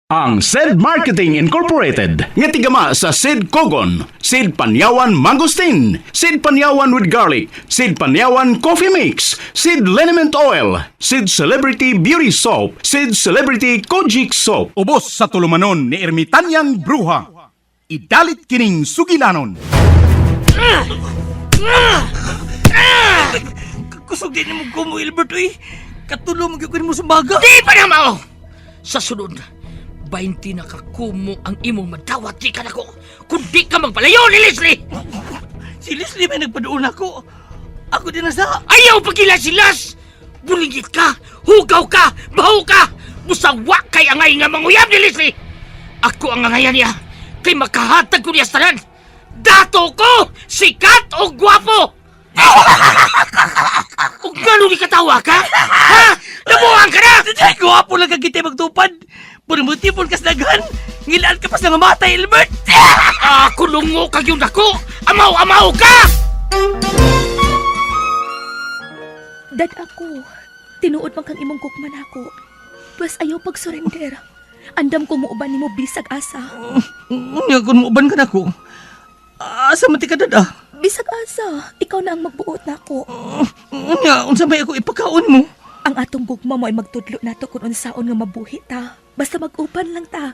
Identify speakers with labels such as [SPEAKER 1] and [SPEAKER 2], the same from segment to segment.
[SPEAKER 1] Ang SED Marketing Incorporated nga tigama sa SED Kogon, SED Panyawan Mangosteen, SED Panyawan with Garlic, SED Panyawan Coffee Mix, SED Liniment Oil, SED Celebrity Beauty Soap, SED Celebrity Kojic Soap. Ubos sa tulumanon ni Ermitanyang Bruha. Idalit kining sugilanon.
[SPEAKER 2] Kusog din mo ko mo, Albert, uy. Katulong mo sa baga.
[SPEAKER 3] Di pa na mao! Sa sunod, 20 na kakumo ang imong madawat di ka na ko. Kung di ka magpalayo ni Leslie!
[SPEAKER 2] Si Leslie may nagpadoon ako. Ako din nasa...
[SPEAKER 3] Ayaw pagilasilas! Bulingit ka, hugaw ka, baho ka! Musawa kay angay nga manguyab ni Leslie! Ako ang angayan niya, kay makahatag ko niya sa tanan. Dato ko, sikat o gwapo! Kung gano'n di katawa ka? Ha? Nabuhan ka na!
[SPEAKER 2] Ay, guwapo lang kang kita magtupad. Puro mo tipon ka sa daghan. Ngilaan ka pa sa mamatay, Albert.
[SPEAKER 3] Kulungo kag yung dako! Amaw-amaw ka!
[SPEAKER 4] Dad ako, tinuod man kang imong kukman ako. Plus ayaw pag-surrender. Andam ko muuban ni mo bisag asa.
[SPEAKER 2] Nga kung muuban ka na ko. Asa mati ka dada?
[SPEAKER 4] Bisag asa, ikaw na ang magbuot na ako.
[SPEAKER 2] Nga, unsa may ako ipakaon mo?
[SPEAKER 4] Ang atong gugma mo ay magtudlo nato kung unsaon nga mabuhi ta. Basta mag-uban lang ta.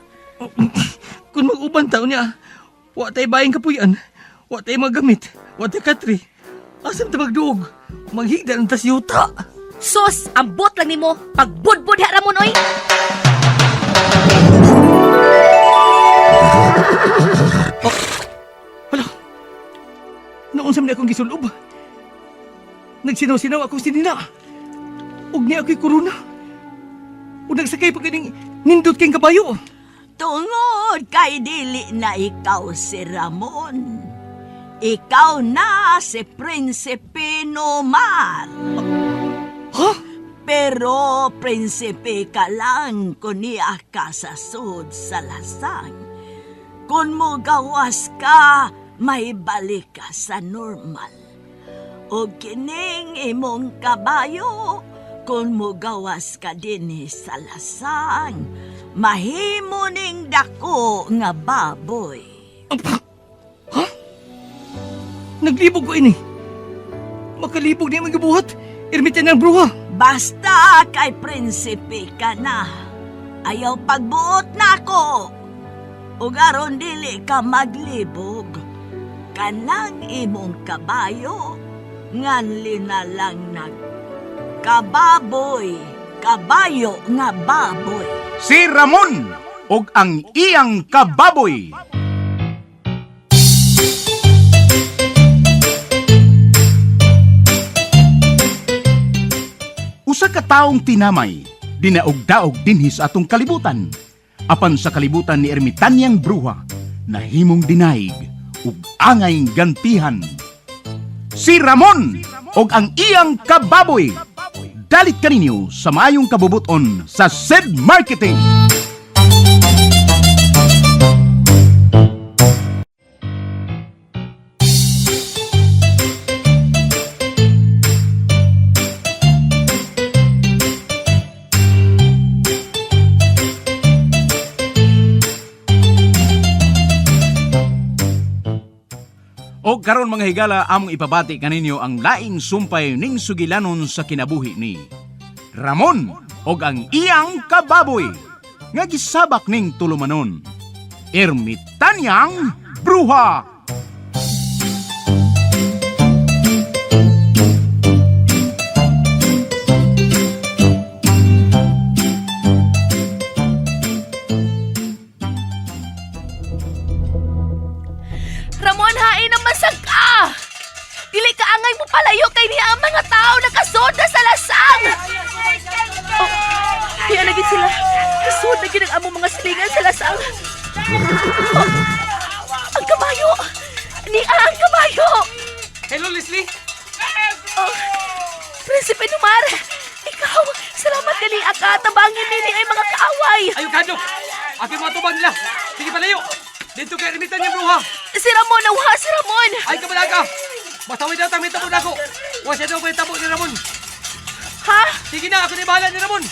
[SPEAKER 2] Kung mag-uban taon niya, wa tayo bayang kapuyan, wa tayo magamit, wa tayo katri. Asam ta magduog, maghigda ng tasyuta.
[SPEAKER 4] Sos, ambot lang nimo pagbudbud ha Ramon oy.
[SPEAKER 2] Naunsam na akong gisulob. Nagsinaw-sinaw akong sinina. Ug niya ako'y korona. Ug nagsakay pa kaning nindot kayong kabayo.
[SPEAKER 5] Tungod kay dili na ikaw si Ramon. Ikaw na si Prinsipe Nomar.
[SPEAKER 2] Ha?
[SPEAKER 5] Pero prinsipe ka lang kung niya ka sa sud sa lasang. Kung mo gawas ka, may balik ka sa normal. O kining imong kabayo, kung mo gawas ka din sa lasang, mahimo ning dako nga baboy.
[SPEAKER 2] Ha? Naglibog ko ini. Makalibog niya magabuhat. Ermitan ng bruha.
[SPEAKER 5] Basta kay prinsipe ka na. Ayaw pagbuot na ako. Ug aron dili ka maglibog. Kanang imong kabayo, nganli na lang kababoy, kabayo nga baboy.
[SPEAKER 1] Si Ramon og ang iyang kababoy. Usa ka taong tinamay, dinaog-daog dinhi sa atong kalibutan. Apan sa kalibutan ni Ermitanyang Bruha, nahimong dinaig ug angay gantihan. Si Ramon og ang iyang kababoy. Dalit kaninyo sa maayong kabubuton sa SED Marketing. O karon mga higala, among ipabati kaninyo ang laing sumpay ning sugilanon sa kinabuhi ni Ramon og ang iyang kababoy nga gisabak ning tulumanon, Ermitanyang Bruha.
[SPEAKER 4] Ramon, hain ang masagka! Dili ka angay mo palayo kay niya ang mga tao nakasod na sa lasang! Oh, kaya lagi sila. Kasod na ginang among mga silingan sa lasang. Oh, ang kabayo! Niya ang kabayo!
[SPEAKER 2] Hello, Leslie.
[SPEAKER 4] Oh, Prinsipe Nomar! Ikaw, salamat gali ka. Tabangin nini ay mga kaaway.
[SPEAKER 2] Ayaw, Kado. Aking mga tubang nila. Sige palayo. Dito kay Ermitanyang Bruha.
[SPEAKER 4] Si Ramon, nawha si Ramon!
[SPEAKER 2] Ay, kabalaga. Matawid na tamit tabo na ako. Huwag siya daw may tabo ni Ramon.
[SPEAKER 4] Ha?
[SPEAKER 2] Sige na, ako na bahala ni Ramon.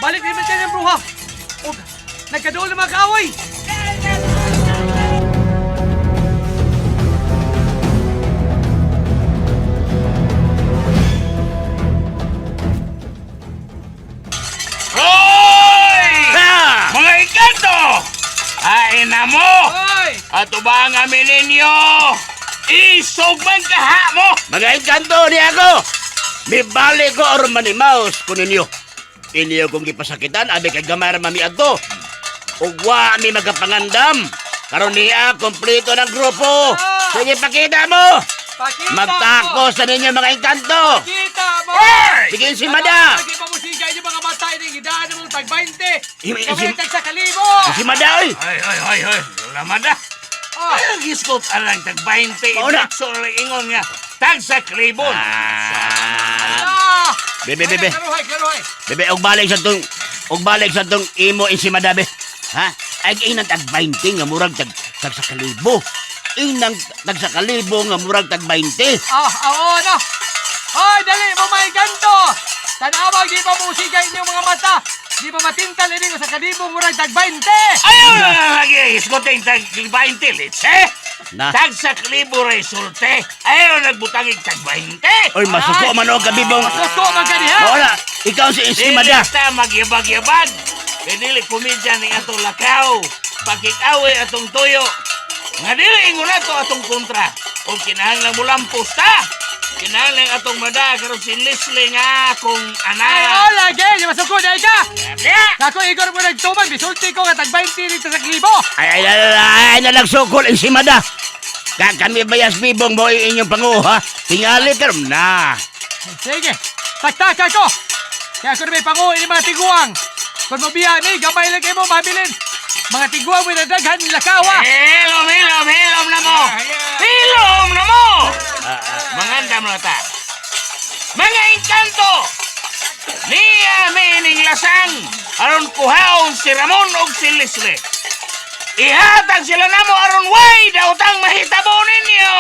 [SPEAKER 2] Balik ni Ermitanyang Bruha. O, Nagkadoon na mga kaaway!
[SPEAKER 3] Hoy! Mga ikanto! Hain na mo!
[SPEAKER 2] Hoy!
[SPEAKER 3] Ato ba ang amin ninyo? Isog man kaha mo!
[SPEAKER 6] Mga engkanto ni ako! Mibalik ko or manimaos ko ninyo. Inyo kong gipasakitan, abi kay gamay ra mami adto. Ugwa mi magapangandam. Karon niya, kompleto ng grupo. Sige, pakita mo!
[SPEAKER 2] Pakita
[SPEAKER 6] Magtako sa ninyo mga engkanto!
[SPEAKER 2] Kita mo!
[SPEAKER 6] Sige, si Mada!
[SPEAKER 2] Lagi pa musika yung mga mata ini gidaan mo tag 20.
[SPEAKER 6] Imi-
[SPEAKER 2] Tag sa kalibo.
[SPEAKER 6] Si Mada, oy!
[SPEAKER 3] Hoy! Laman na!
[SPEAKER 2] Oh.
[SPEAKER 3] Ang iskot alang tag 20.
[SPEAKER 6] Mauna.
[SPEAKER 3] Sorry, ingon nga. Tag sa klibon.
[SPEAKER 2] Ah!
[SPEAKER 6] Bebe.
[SPEAKER 2] Karuhay.
[SPEAKER 6] Bebe, og balik sa tong imo in si Mada, be. Ha? Ay inang tag 20 nga murag tag sa kalibo. Inang tag sa kalibo nga murag tag 20.
[SPEAKER 2] Oo na. Hoy, dali mo may ganto. Tanawag di pa musika inyong mga mata. Di pa matintal ini ko sa kalibo murag tag 20.
[SPEAKER 3] Ayaw na lagi iskotin tag 20 lits, eh?
[SPEAKER 6] Na.
[SPEAKER 3] Tag sa klibo resulte. Ayaw nagbutangig tag 20.
[SPEAKER 6] Oy, masuko man og kabibong.
[SPEAKER 2] Masuko man ka diha.
[SPEAKER 6] Wala, ikaw si Mada.
[SPEAKER 3] Dili ta magyabag-yabag. Dili komedya ni atong lakaw. Pagkikawi atong tuyo. Nga dili ingon ato atong kontra. O kinahanglan mo lampos ta. Kinahanglan atong Mada karon si Leslie nga akong
[SPEAKER 2] Ay,
[SPEAKER 3] anak.
[SPEAKER 2] lagi. Di masuko dahil ka.
[SPEAKER 3] Kaya,
[SPEAKER 2] Ako igor mo nagtuman. Bisulti ko nga tag 20 dito sa kalibo.
[SPEAKER 6] Ay, nagsukol in si Mada. Kami bayas bibong mo inyong panguha. Tingali karon na.
[SPEAKER 2] Sige. Taktaka ko. Kaya ako na may panguha ni mga tiguang. Kung mabiya ni, gamay lang kayo mo mabilin. Mga tiguang may nadaghan nila kawa.
[SPEAKER 3] hilom na mo. Hilom na mo. Mangandam na ta. Mga engkanto. Niya mining lasang. Aron kuhaon si Ramon o si Leslie. Ihatag sila na mo aron way dautang mahitabo ninyo.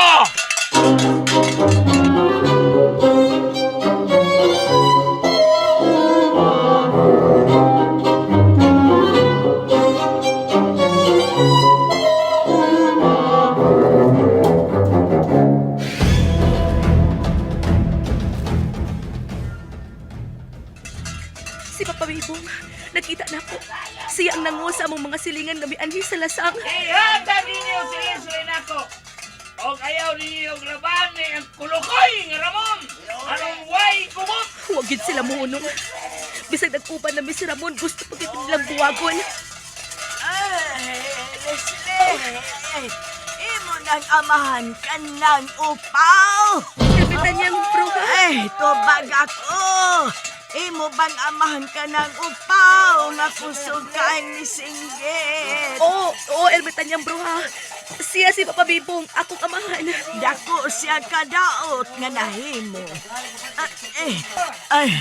[SPEAKER 4] Si Papa Bibong, nakita na po. Siya ang nangusa mong mga silingan na may anhi sa lasang.
[SPEAKER 3] Ihatag ninyo si Leslie nako. O ayaw ninyo laban ni ang kulukoy nga Ramon. Aron way kumot.
[SPEAKER 4] Huwag yun sila munong. Bisag nag-uban na si Ramon, gusto pa kita nilang buwagon.
[SPEAKER 5] Ay, Leslie! Imo nang amahan ka ng upaw!
[SPEAKER 4] Kapitan niyang bruha.
[SPEAKER 5] Ay, tubag ako! Imo bang amahan ka ng upaw na pusugan ni Singgit?
[SPEAKER 4] Oo, ermitan niyang bruha. Siya si Papa Bibong, ako kamahan.
[SPEAKER 5] Dako siya kadaot nga nahimo. Ay,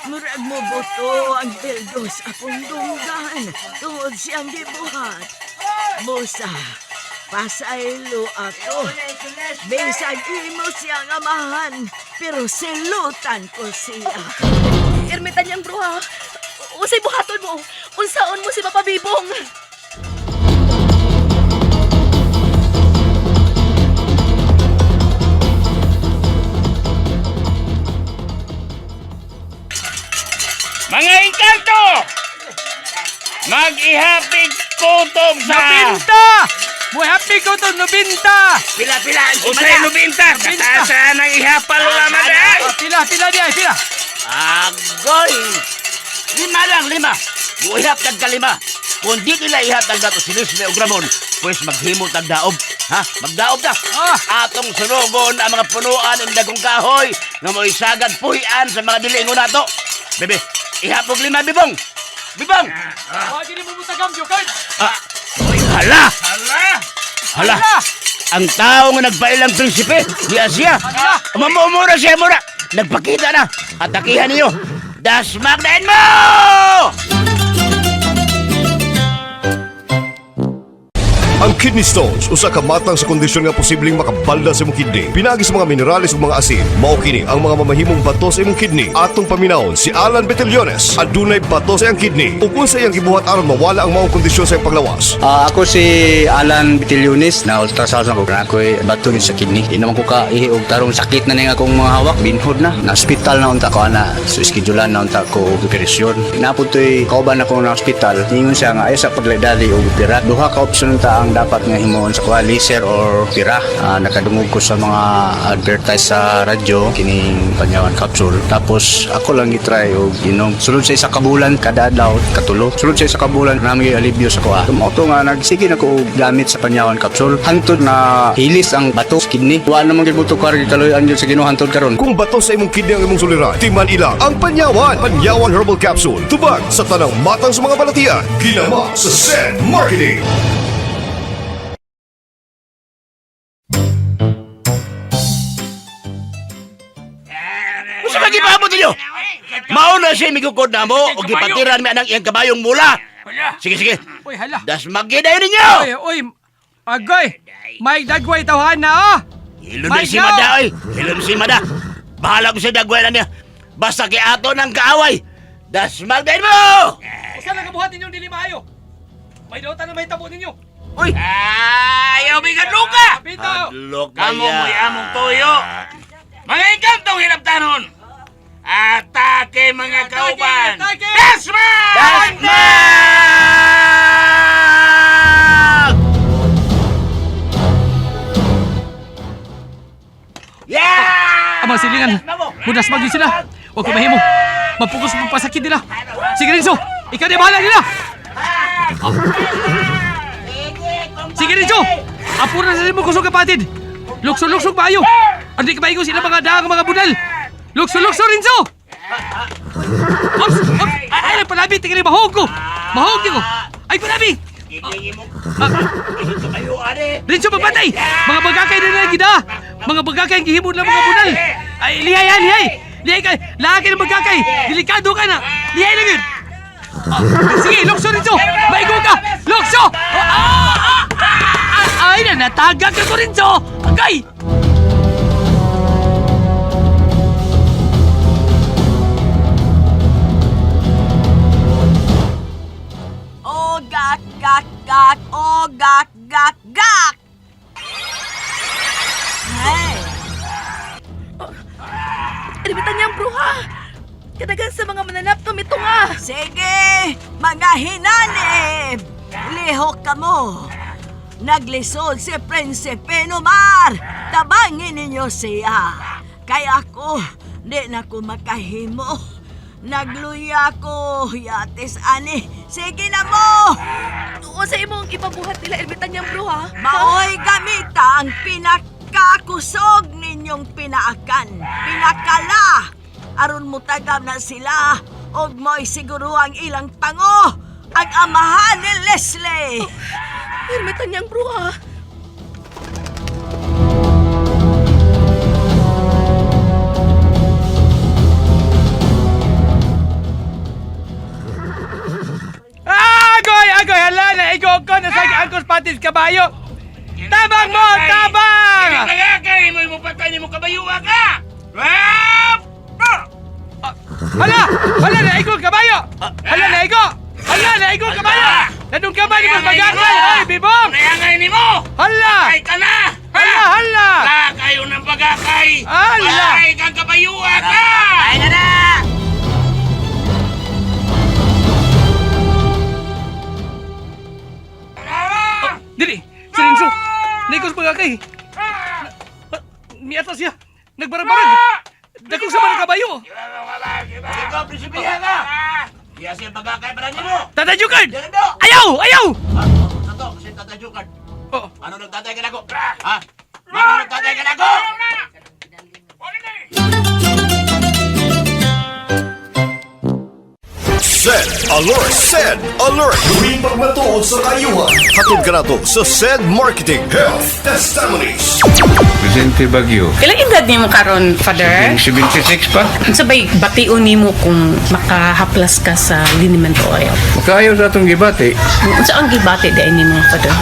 [SPEAKER 5] murag mo buto ang bildos akong dunggan. Tungod siyang gibuhat. Musa, pasaylo ako. Bisag imo siyang amahan, pero silutan ko siya.
[SPEAKER 4] Ermitan niyang bruha. Usay buhaton mo. Unsaon mo si Papa Bibong.
[SPEAKER 3] Mga engkanto! Mag-ihapig kutob sa...
[SPEAKER 2] Nobinta! Muy happy ko to, Nobinta!
[SPEAKER 6] Pila si
[SPEAKER 3] Usay lubinta! Katasa ng ihapal ulaman na!
[SPEAKER 2] Pila di ay, pila.
[SPEAKER 6] Agoy! 5 lang. Buhihap tag kalima. Kung di nila ihatag dato si Leslie o Ramon, pues maghimo tag daob. Ha? Magdaob na. Atong sunugon ang mga punuan ng dagong kahoy nga mo'y sagad puhian sa mga dilingon nato. Bebe, ihapog 5, Bibong! Bibong!
[SPEAKER 2] Huwag hindi mo mutagam, Jokard.
[SPEAKER 6] Hala!
[SPEAKER 3] Hala!
[SPEAKER 6] Ang tao nga nagpailang prinsipe, di Asya. Mamumura siya, mura. Nagpakita na. Atakihan niyo. Dasmagdain mo!
[SPEAKER 7] Ang kidney stones usa ka matang sa kondisyon nga posibleng makabalda sa imong kidney. Pinagi sa mga minerales ug mga asin, mao kini ang mga mamahimong bato sa imong kidney. Atong paminawon si Alan Betellones, adunay bato sa iyang kidney ug unsa iyang gibuhat aron mawala ang maong kondisyon sa iyang paglawas.
[SPEAKER 8] Ako si Alan Betellones na ultrasound ako. Ako'y bato ni sa kidney. Di naman ko kaihi og tarong sakit na ning akong mga hawak. Binhod na. Na hospital na unta ko ana. So schedulean na unta ko og operasyon. Naputoy kauban ako na hospital. Ingon siya nga ay sa paglaydali og opera. Duha ka option ta ang dapat nga himuon sa kuha, laser or opera. Nakadungog ko sa mga advertise sa radyo kining panyawan capsule. Tapos ako lang gitry og inom. Sulod sa isa ka bulan kada adlaw katulo. Sulod sa isa ka bulan nami alibyo sa kuha. Tumoto nga nagsige na ko og gamit sa panyawan capsule. Hantod na hilis ang bato sa kidney. Wa naman gyud buto kar kaloy anjud sa Ginoo hantod karon.
[SPEAKER 7] Kung bato sa imong kidney ang imong suliran, timan ilang ang Panyawan. Panyawan Herbal Capsule. Tubag sa tanang matang sa mga balatian. Ginama sa Sen Marketing.
[SPEAKER 6] Gusto magipabot ninyo? Mauna siya migukod na mo o gipatiran mi anang iyang kabayong mula. Sige, sige.
[SPEAKER 2] Uy, hala.
[SPEAKER 6] Das magiday ninyo!
[SPEAKER 2] Uy, agoy. May dagway tawhan na, oh.
[SPEAKER 6] Hilom na si Mada, oy. Hilom si Mada. Bahala ko sa dagway na niya. Basta kay ato ng kaaway. Das magday mo!
[SPEAKER 2] Usa lang kabuhat ninyong dili maayo. May dautan na may tabo ninyo.
[SPEAKER 6] Uy!
[SPEAKER 3] Ayaw bigat luka!
[SPEAKER 2] Kapito.
[SPEAKER 6] Adlok
[SPEAKER 3] Kamu mo'y among tuyo. Mga ikantong hinaptanon. Atake mga kauban.
[SPEAKER 2] Atake!
[SPEAKER 3] Dasman!
[SPEAKER 6] Dasmag! Yeah!
[SPEAKER 2] Amang silingan. Mudas magyud sila. Huwag ko mahimo. Magpukus mo pasakit nila. Sige Renzo, ikaw na bahala nila. Sige Renzo, apuro na sa mo kusog kapatid. Luksog-luksog ba ayo? Andi ka maigo sila mga daang mga bunal. Luksog-luksog Renzo. Ops, ops. Ay, palabi, tingnan mahog ko. Mahog ko. Ay, palabi. Renzo, magbatay. Mga bagakay na nagida. Mga bagakay ang gihimod ng mga bunal. Ay, lihay yan, lihay. Lihay ka. Laki ng bagakay. Delikado ka na. Lihay na yun. Sige, lukso Renzo. Maigo ka. Lukso. Ay, natagag ka ko Renzo. Agay.
[SPEAKER 5] O gak gak gak, o gak gak gak. Hey,
[SPEAKER 4] Ermitan niyang bruha. Kadagan sa mga mananap tumitunga.
[SPEAKER 5] sige, mga hinanib. Lihok ka mo. Naglisod si Prinsipe Nomar. Tabangin ninyo siya. Kaya ako, di na ko makahimo. Nagluya ko, yatis ani. Sige na mo.
[SPEAKER 4] O sa imong ipabuhat nila Ermitan niyang bruha.
[SPEAKER 5] Maoy gamita ang pinakakusog ninyong pinaakan. Pinakala. Aron mo tagam na sila. Og mo'y siguro ang ilang tango. Ang amahan ni Leslie.
[SPEAKER 4] Ermitan niyang bruha.
[SPEAKER 2] Agoy, hala na. Igo ko na sa angkos patis kabayo. Tabang mo, tabang.
[SPEAKER 3] Kaya mo patay mo kabayuwa ka!
[SPEAKER 2] Hala na igo kabayo. Hala na igo kabayo. Nadung ka ba ni mas bagakay? Ay, bibong.
[SPEAKER 3] Nayangay ni mo!
[SPEAKER 2] Hala.
[SPEAKER 3] Patay ka na!
[SPEAKER 2] Hala.
[SPEAKER 3] Wala kayo ng bagakay!
[SPEAKER 2] Hala.
[SPEAKER 3] Patay kang kabayuwa ka! Patay ka na!
[SPEAKER 2] Dili, si Renzo. Naikos bagakay. Miatas siya. Nagbarag-barag. Dakong sa mga kabayo.
[SPEAKER 6] Ikaw, prinsipiya ka! Kaya siya bagakay para niyo mo!
[SPEAKER 2] Tatajukan!
[SPEAKER 6] Diyan
[SPEAKER 2] Ayaw!
[SPEAKER 6] Sato, kasi tatajukan.
[SPEAKER 2] Oh.
[SPEAKER 6] Ano nagtatay ka na ko? Ha? Ano nagtatay ka na ko?
[SPEAKER 7] Sen Alert! SED Alert! Huwing pagmatuod sa kayuhan. Hatod ka na to sa SED Marketing Health Testimonies.
[SPEAKER 9] Vicente Baguio.
[SPEAKER 10] Ilang edad niyo mo karon, Father?
[SPEAKER 9] 76 pa.
[SPEAKER 10] Sabay, bation nimo kung makahaplas ka sa liniment oil.
[SPEAKER 9] Makayaw sa atong gibati.
[SPEAKER 10] Sa ang gibati dahil ni mga Father?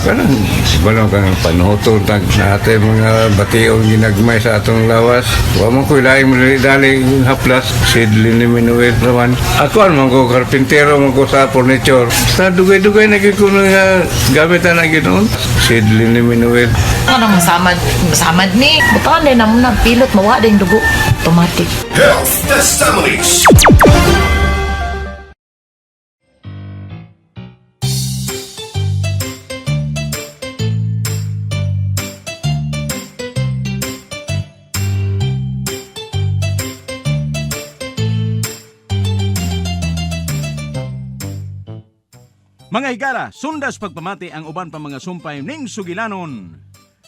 [SPEAKER 9] Kanang balong kanang panuhotong natin mga bation ginagmay sa atong lawas. Wa man ko ilaing dali haplas. Seed liniminuit naman. Ako man ko karpintero man ko sa furniture. Sa dugay-dugay na ko nga gamitan na ginoon. Seed liniminuit.
[SPEAKER 11] Ano masamad ni butaan din naman na pilot mawa din dugo automatic.
[SPEAKER 7] Health Testimonies.
[SPEAKER 1] Mga higala, sundas pagpamati ang uban pa mga sumpay ning sugilanon.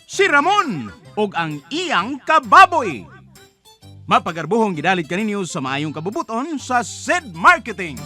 [SPEAKER 1] Si Ramon og ang iyang kababoy. Mapagarbuhong gidalit kaninyo sa maayong kabubuton sa SED Marketing.